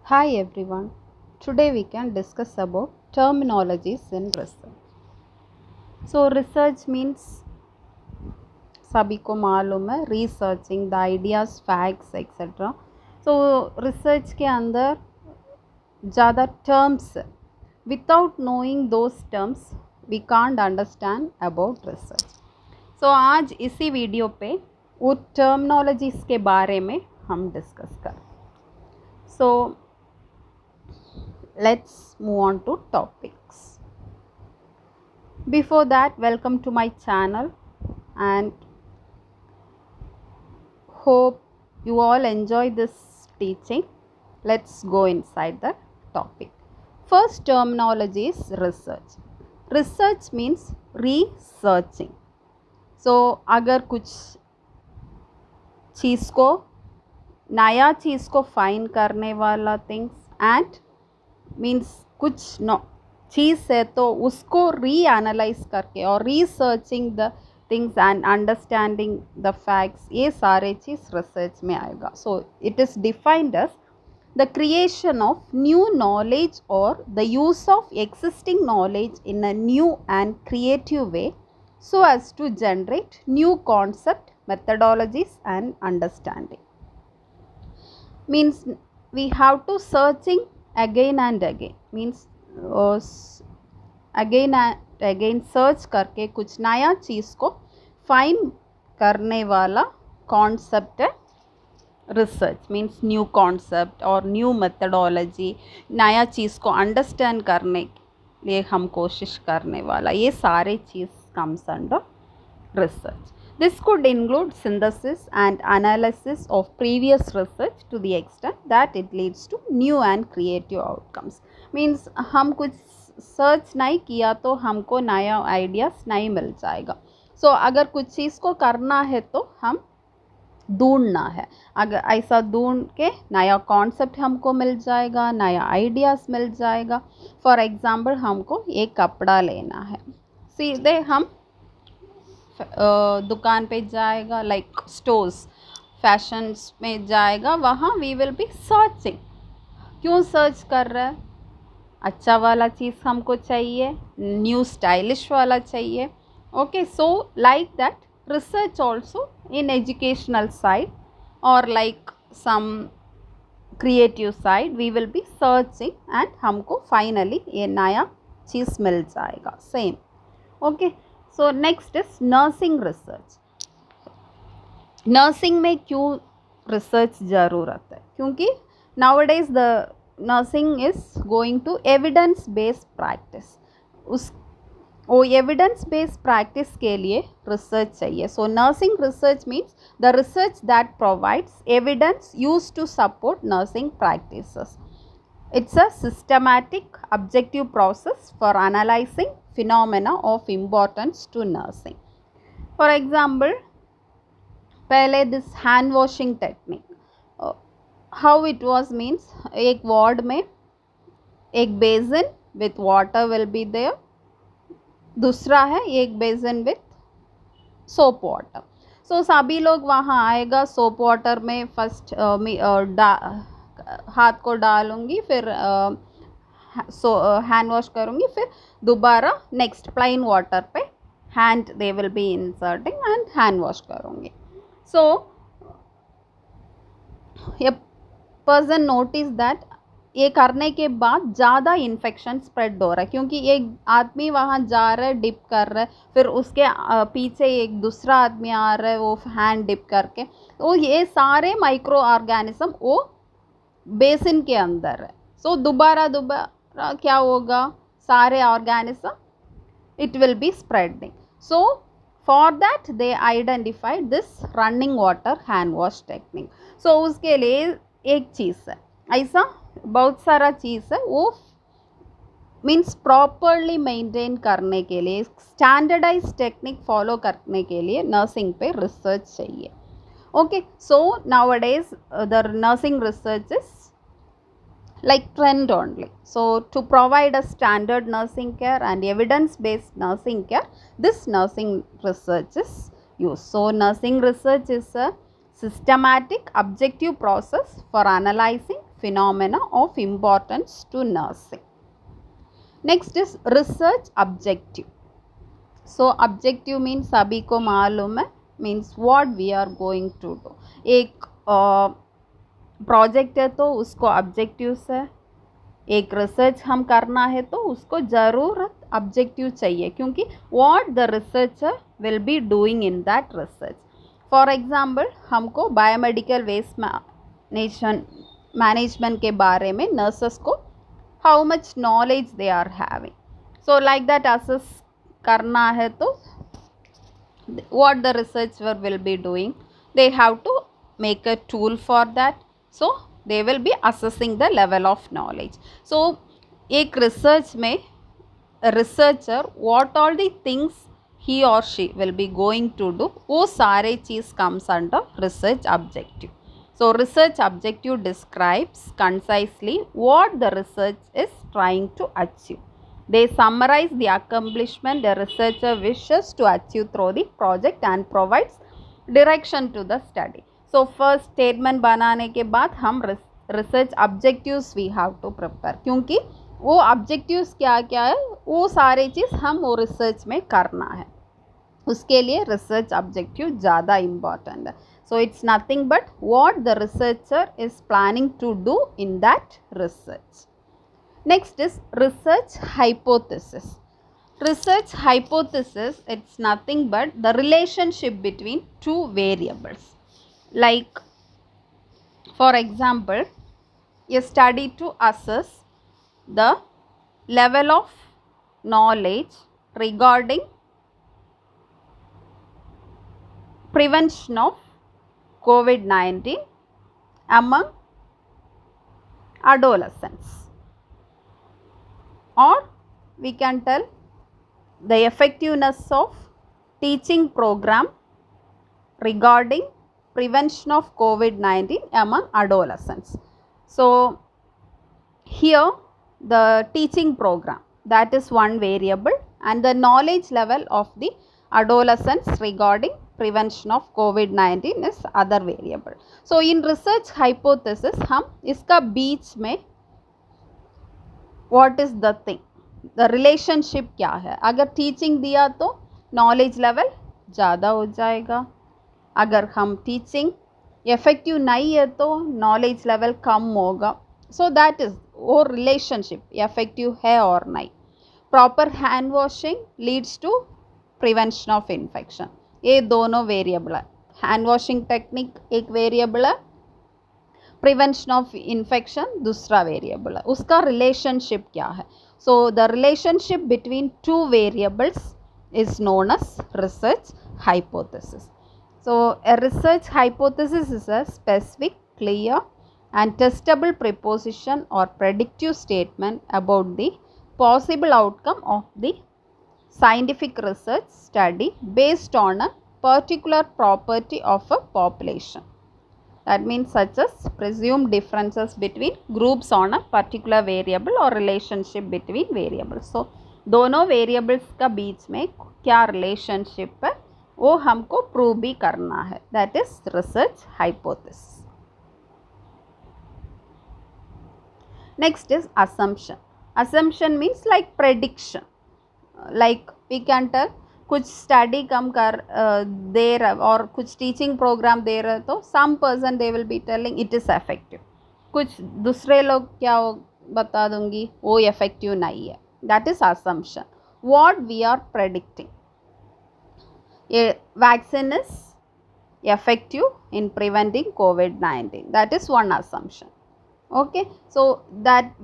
Hi everyone. Today we can discuss about terminologies in research. So research means सभी को मालूम है researching the ideas, facts etc. So research के अंदर ज़्यादा terms without knowing those terms we can't understand about research. So आज इसी video पे वो terminologies के बारे में हम डिस्कस करें. So let's move on to topics. Before that, welcome to my channel and hope you all enjoy this teaching. Let's go inside the topic. First terminology is research. Research means researching. So अगर कुछ चीज़ को नया चीज़ को find करने वाला things and means कुछ नो चीज़ है तो उसको री एनालाइज करके और researching the things and understanding the facts, ये सारे चीज़ रिसर्च में आएगा. So it is defined as the creation of new knowledge और the use of existing knowledge in a new and creative way so as to generate new concept, methodologies and understanding. Means we have to searching again and again, means again and again search करके कुछ नया चीज़ को find करने वाला concept है research. Means new concept और new methodology, नया चीज़ को अंडरस्टैंड करने के लिए हम कोशिश करने वाला, ये सारे चीज़ comes under research. This could include synthesis and analysis of previous research to the extent that it leads to new and creative outcomes. Means हम कुछ सर्च नहीं किया तो हमको नया आइडियाज़ नहीं मिल जाएगा. So अगर कुछ चीज़ को करना है तो हम ढूंढना है. अगर ऐसा ढूंढ के नया कॉन्सेप्ट हमको मिल जाएगा, नया आइडियाज़ मिल जाएगा. फॉर एग्ज़ाम्पल हमको एक कपड़ा लेना है, सीधे हम दुकान पे जाएगा, लाइक स्टोर्स फैशंस में जाएगा, वहाँ वी विल बी सर्चिंग. क्यों सर्च कर रहा है? अच्छा वाला चीज़ हमको चाहिए, न्यू स्टाइलिश वाला चाहिए. Okay, so like that research also in educational side और like some creative side we will be searching and हमको फाइनली ये नया चीज़ मिल जाएगा. Same. Okay, so next is nursing research. Nursing में क्यों रिसर्च ज़रूरत है? क्योंकि nowadays the nursing is going to evidence based practice. उस वो एविडेंस बेस्ड प्रैक्टिस के लिए रिसर्च चाहिए. So nursing research means the research that provides evidence use to support nursing practices. It's a systematic, objective process for analyzing phenomena of importance to nursing. For example, पहले this hand washing technique, how it was means एक ward में एक basin with water will be there, दूसरा है एक basin with soap water. So सभी लोग वहाँ आएगा, soap water में फर्स्ट हाथ को डालूँगी, फिर हैंड वॉश करूँगी, फिर दोबारा नेक्स्ट प्लेन वाटर पे hand they will B inserting and hand wash करूँगी. सो ये पर्सन नोटिस दैट ये करने के बाद ज़्यादा इन्फेक्शन स्प्रेड हो रहा है, क्योंकि एक आदमी वहाँ जा रहा है, डिप कर रहा है, फिर उसके पीछे एक दूसरा आदमी आ रहा है वो हैंड डिप करके, तो ये सारे माइक्रो ऑर्गेनिज्म वो बेसिन के अंदर है. सो दोबारा क्या होगा? सारे organism it will be spreading. So for that they identified this running water hand wash technique. So उसके लिए एक चीज़ है, ऐसा बहुत सारा चीज़ है, वो मीन्स प्रॉपरली मेंटेन करने के लिए, स्टैंडर्डाइज टेक्निक फॉलो करने के लिए नर्सिंग पे रिसर्च चाहिए. Okay, so nowadays the nursing research is like trend only. So to provide a standard nursing care and evidence based nursing care, this nursing research is used. So nursing research is a systematic objective process for analyzing phenomena of importance to nursing. Next is research objective. So objective means सभी को मालूम है, means what we are going to do. एक project है तो उसको objectives है, एक रिसर्च हम करना है तो उसको ज़रूरत ऑब्जेक्टिव चाहिए, क्योंकि what the researcher will be doing in that research. For example हमको बायोमेडिकल वेस्ट मैनेजमेंट के बारे में नर्सेस को how much knowledge they are having, so like that assess करना है तो what the researcher will be doing, they have to make a tool for that, so they will be assessing the level of knowledge. So एक research में researcher what all the things he or she will be going to do, वो सारे चीज़ comes under research objective. So research objective describes concisely what the research is trying to achieve. They summarize the accomplishment the researcher wishes to achieve through the project and provides direction to the study. So first statement बनाने के बाद हम research objectives we have to prepare, क्योंकि वो objectives क्या क्या है वो सारे चीज़ हम वो research में करना है, उसके लिए research objective ज़्यादा important है. So it's nothing but what the researcher is planning to do in that research. Next is research hypothesis. Research hypothesis, it's nothing but the relationship between two variables. Like for example, a study to assess the level of knowledge regarding prevention of COVID-19 among adolescents. Or we can tell the effectiveness of teaching program regarding prevention of COVID-19 among adolescents. So here the teaching program, that is one variable, and the knowledge level of the adolescents regarding prevention of COVID-19 is other variable. So in research hypothesis हम इसका बीच में what is the thing, the relationship क्या है. अगर teaching दिया तो knowledge level ज़्यादा हो जाएगा, अगर हम teaching effective नहीं है तो knowledge level कम होगा. So that is वो relationship effective है और नहीं. Proper hand washing leads to prevention of infection. ये दोनों वेरिएबल है. हैंड वॉशिंग टेक्निक एक वेरिएबल है, प्रिवेंशन ऑफ इन्फेक्शन दूसरा वेरिएबल है. उसका रिलेशनशिप क्या है? So the relationship between two variables is known as research hypothesis. So a research hypothesis is a specific, clear and testable proposition or predictive statement about the possible outcome of the scientific research study based on a particular property of a population. That means such as presumed differences between groups on a particular variable or relationship between variables. So दोनों variables का बीच में क्या relationship है वो हमको prove भी करना है. That is research hypothesis. Next is assumption. Assumption means like prediction. Like we can tell कुछ स्टडी कम कर दे रहा और कुछ टीचिंग प्रोग्राम दे रहे तो some person they will be telling it is effective, कुछ दूसरे लोग क्या बता दूंगी वो इफेक्टिव नहीं है. That is assumption. What we are predicting, ये vaccine is effective in preventing COVID-19. That is one assumption. Okay, so that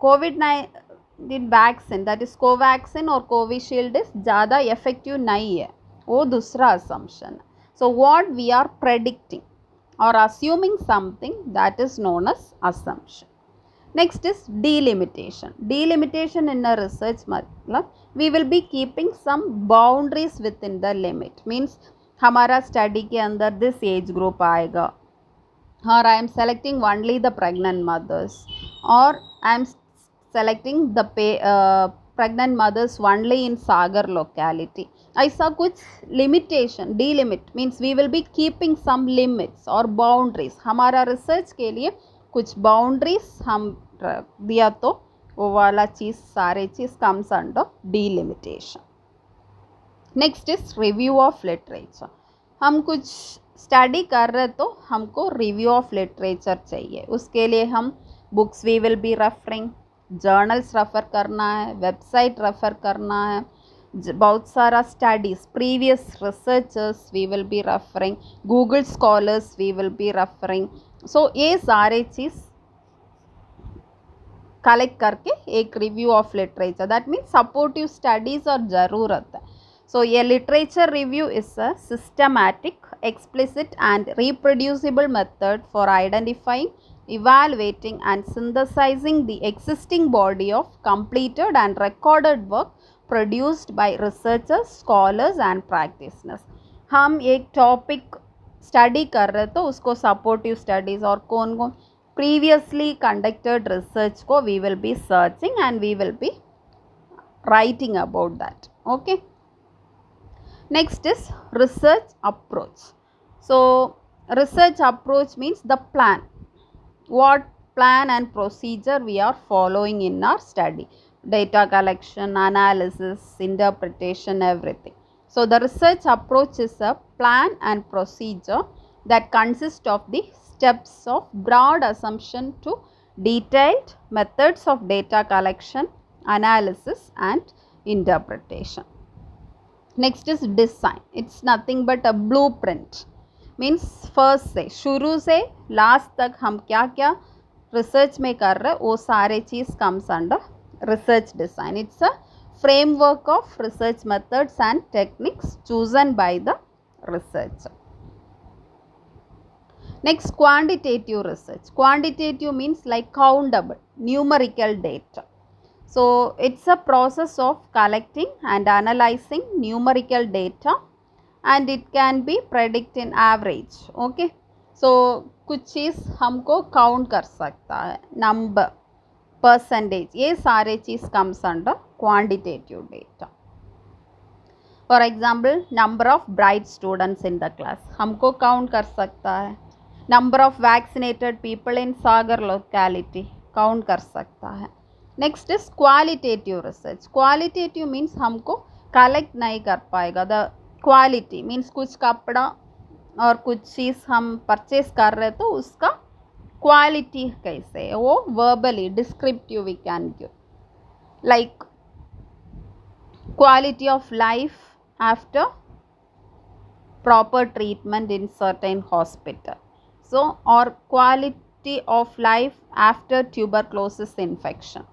COVID-19 vaccine that is Covaxin और कोविशील्ड इज ज़्यादा इफेक्टिव नहीं है, वो दूसरा असम्पशन है. So what we are predicting और assuming something that is known as assumption. Next is delimitation. Delimitation in a research मतलब we will be keeping some boundaries with in the limit. Means हमारा study के अंदर this age group आएगा, और I am selecting only the pregnant mothers, और I am selecting the pregnant mothers only in Sagar locality. ऐसा कुछ limitation, delimit means we will be keeping some limits or boundaries. हमारा research के लिए कुछ boundaries हम रख दिया तो वो वाला चीज़ सारे चीज़ comes under delimitation. Next is review of literature. हम कुछ स्टडी कर रहे तो हमको रिव्यू ऑफ लिटरेचर चाहिए. उसके लिए हम books we will be referring, journals refer करना है, वेबसाइट रेफ़र करना है, बहुत सारा studies, previous researchers we will be referring, Google scholars we will be referring. So ये सारे चीज़ कलेक्ट करके एक review of literature, that means supportive studies और ज़रूरत है. So a literature review is a systematic, explicit and reproducible method for identifying, evaluating and synthesizing the existing body of completed and recorded work produced by researchers, scholars and practitioners. हम एक topic study कर रहे तो उसको supportive studies और कौन कौन previously conducted research को we will be searching and we will be writing about that. Okay. Next is research approach. So research approach means the plan, what plan and procedure we are following in our study, data collection, analysis, interpretation, everything. So the research approach is a plan and procedure that consists of the steps of broad assumption to detailed methods of data collection, analysis and interpretation. Next is design. It's nothing but a blueprint. Means first से शुरू से last तक हम क्या क्या research में कर रहे वो सारे चीज़ comes under research design. It's a framework of research methods and techniques chosen by the researcher. Next quantitative research. Quantitative means like countable, numerical data. So it's a process of collecting and analyzing numerical data and it can be predict in average. Okay. So कुछ चीज़ हमको count कर सकता है, number, percentage, ये सारे चीज़ comes under quantitative data. For example number of bright students in the class हमको count कर सकता है. Number of vaccinated people in Sagar locality count कर सकता है. Next is qualitative research. Qualitative means हमको कलेक्ट नहीं कर पाएगा. द क्वालिटी मीन्स कुछ कपड़ा और कुछ चीज़ हम परचेस कर रहे तो उसका क्वालिटी कैसे है वो verbally descriptive we can give, like quality of life after proper treatment in certain hospital. So और quality of life after tuberculosis infection.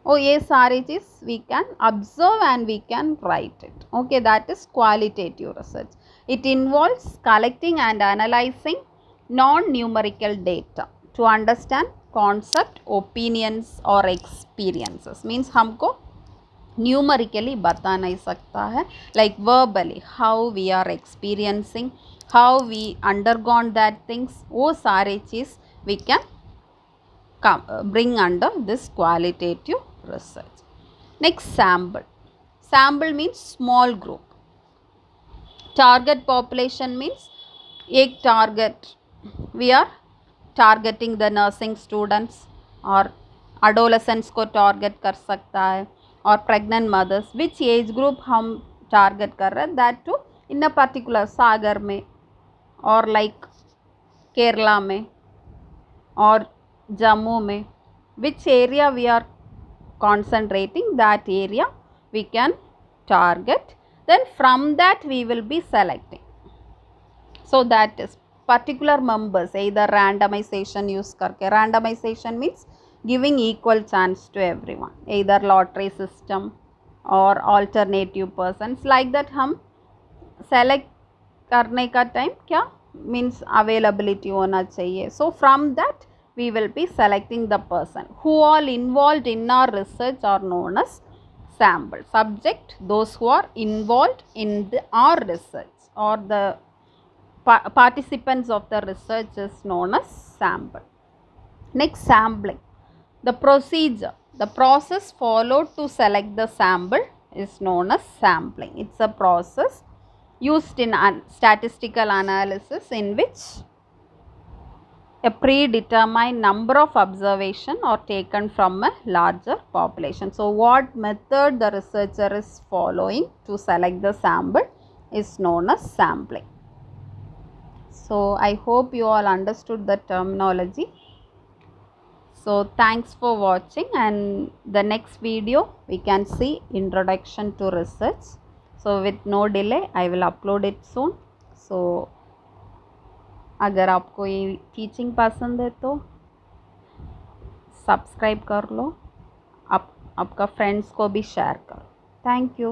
Oh, ये सारी चीज़ we can observe and we can write it. Okay, that is qualitative research. It involves collecting and analyzing non-numerical data to understand concept, opinions or experiences. Means हमको numerically बता नहीं सकता है, like verbally how we are experiencing, how we undergone that things, वो सारे चीज़ we can bring under this qualitative research. Next, sample. Sample means small group. Target population means एक target, we are targeting the nursing students और adolescents को target कर सकता है और pregnant mothers. which age group हम target कर रहे हैं, that too in a particular सागर में और like केरला में और जम्मू में. which area we are concentrating, that area we can target, then from that we will be selecting. So that is particular members, either randomization use करके. Randomization means giving equal chance to everyone, either lottery system or alternative persons, like that. हम select करने का time क्या means availability होना चाहिए. So from that we will be selecting the person. Who all involved in our research are known as sample. Subject, those who are involved in our research or the participants of the research is known as sample. Next, sampling. The procedure, the process followed to select the sample is known as sampling. It's a process used in statistical analysis in which a predetermined number of observation are taken from a larger population. So what method the researcher is following to select the sample is known as sampling. So I hope you all understood the terminology. So thanks for watching, and the next video we can see introduction to research. So with no delay I will upload it soon. So अगर आपको ये teaching पसंद है तो subscribe कर लो, आप आपका friends को भी शेयर करो। Thank you.